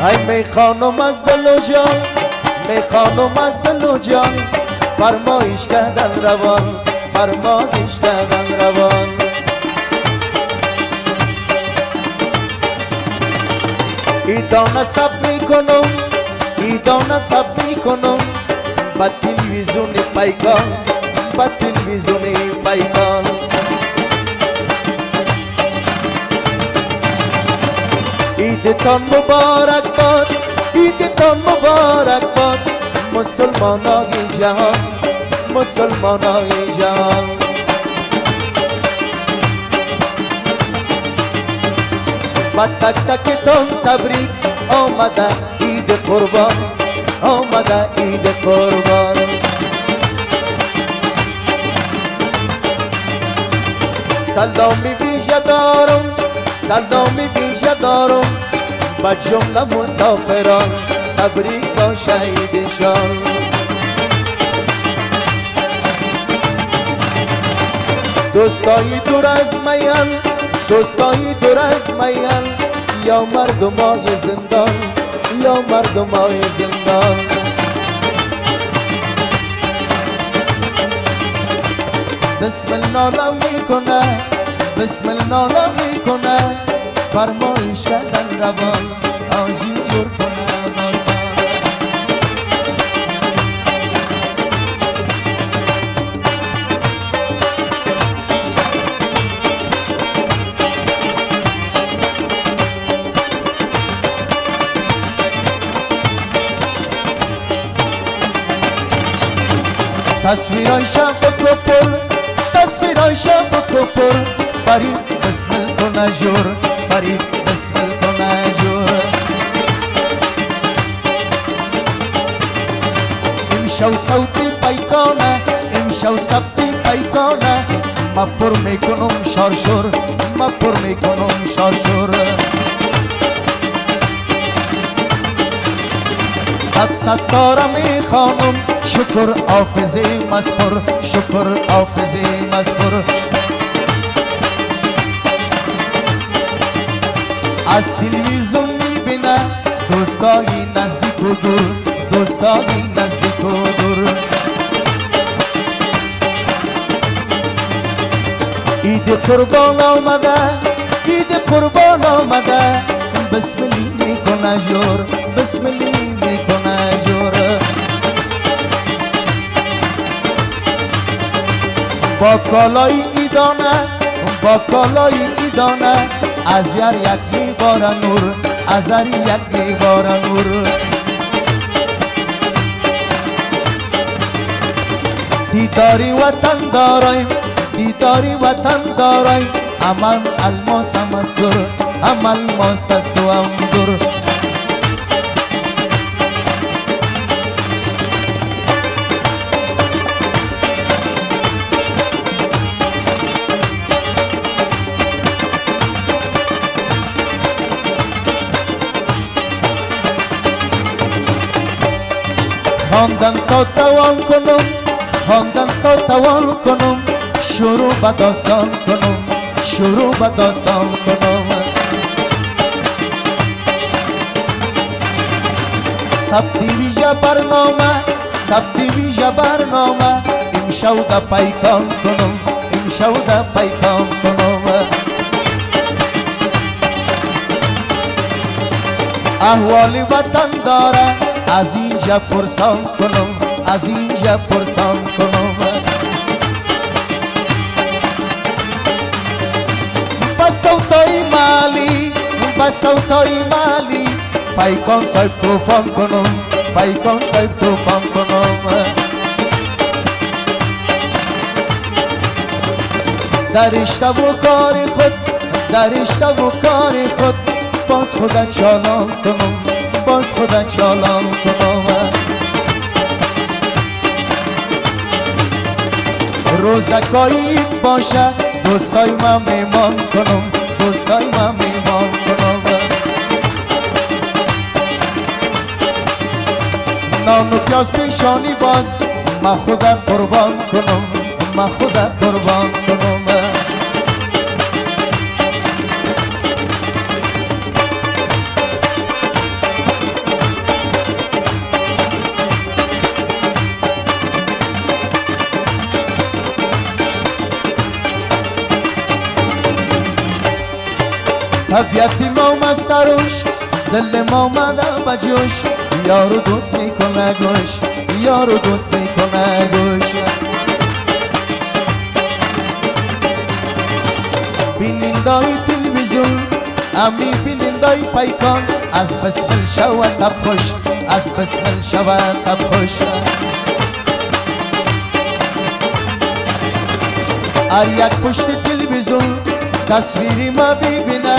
ای می خانم از دل و جان، می خانم از دل و جان، فرمایش کردن روان، فرمایش کردن روان. ایدان نصب میکنم، ایدان نصب میکنم، با تلویزیون پیکان، با تلویزیون پیکان. عیدتان مبارک باد، عیدتان مبارک باد، مسلمانای جهان، مسلمانای جهان. با تک تکتان تبریک آمده عید قربان، آمده عید قربان. سلامی ویژه دارم، سلامی ویژه دارم، با جمله مسافران، تبریک با شهیدشان. دوستای دور از میان، دوستای دور از میان، یا مردمای زندان، یا مردمای زندان. بسم الله میکنه، بسم الله میکنه، فرمایش کردن روان، آجی جور کنه داستان. تصویرای شب کپر، تصویرای شب کپر، فرید بسمل کنه جور، فرید بسمل کنه جور. امشو صوتی پیکانه، امشو صوتی پیکانه، ما پر میکنم شارشور، ما پر میکنم شارشور. صد دارم ای خانم، شکر حافظی مزپر، شکر حافظی مزپر. از تلویزیون میبینه دوستای نزدیک و دور، دوستای نزدیک و دور. عید قربان آمده، عید قربان آمده، بسملی میکنه جور، بسملی میکنه جور. با کالای ایدانه، با کالای ایدانه، از هر یک میباره نور، از هر یک میباره نور. دیداری وطن داریم، دیداری وطن داریم، عمل الماس هم از دور، عمل الماس است و هم دور. خواندن تا توان کنم، خواندن تا توان کنم، شروع به داستان کنم، شروع به داستان کنم. سبتی ویژه برنامه، سبتی ویژه برنامه، امشو ده پیکان کنم، امشو ده پیکان کنم. احوال وطن داره، از اینجا پرسان کنم، از اینجا پرسان کنم. با صوتای مالی، با صوتای مالی، پیکان صاحب توفان کنم، پیکان صاحب توفان کنم. در رشته و کار خود، در رشته و کار خود، باز خدا چالان کنم، باز خدا چالان کنم. روزکایی باشه دوستای من میمان کنم، دوستای من میمان کنم. نان و پیاز پیشانی باز من خدا قربان کنم، من خدا قربان کنم. طبیعت ما اومد سروش دل ما اومده بجوش یارو دوست میکنه گوش یارو دوست میکنه گوش بینندای تلویزیون امی بینندای پیکان از بسمل شود تب خوش از بسمل شود تب خوش هر یک پشت تلویزیون تصویری ما ببینه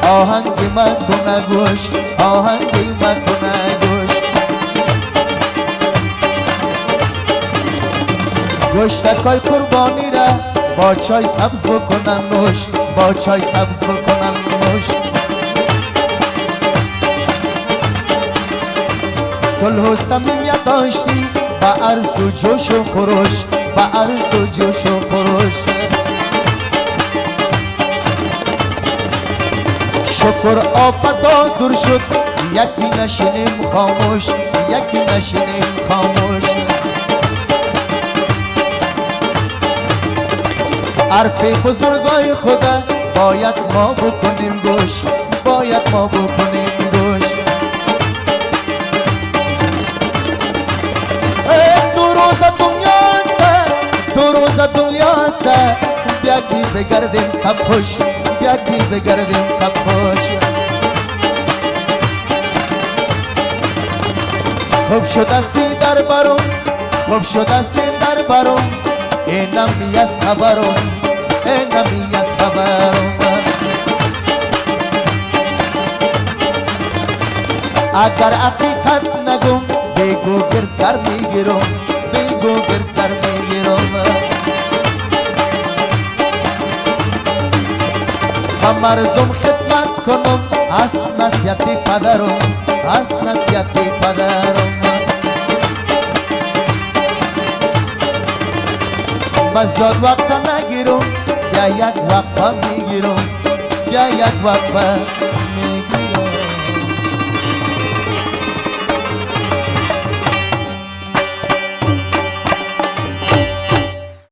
آهنگی ما کنه گوش آهنگی ما کنه گوش گوشتکای قربانی را با چای سبز بکنن نوش با چای سبز بکنن نوش صلح و صمیمیت داشتی با عرض و جوش و خروش با عرض و جوش و خروش شکر آفتا دور شد یکی نشینیم خاموش یکی نشینیم خاموش حرف بزرگای خدا باید ما بکنیم گوش باید ما بکنیم گوش دو روز دنیا است دو روز دنیا است بیا کی بگردیم تب خوش بیا کی بگردیم تب خوش خوب شد است در برون خوب شد است در برون اینم می از خبرون اینم می از خبرون اگر حقیقت نگم بگو گردر میگیرم بگو گردر میگیرم و مردم خدمت کنم از نصیحت پدرم از نصیحت پدرم من زیاد وقت نگیرم بیا یک وقفه میگیرم بیا یک وقفه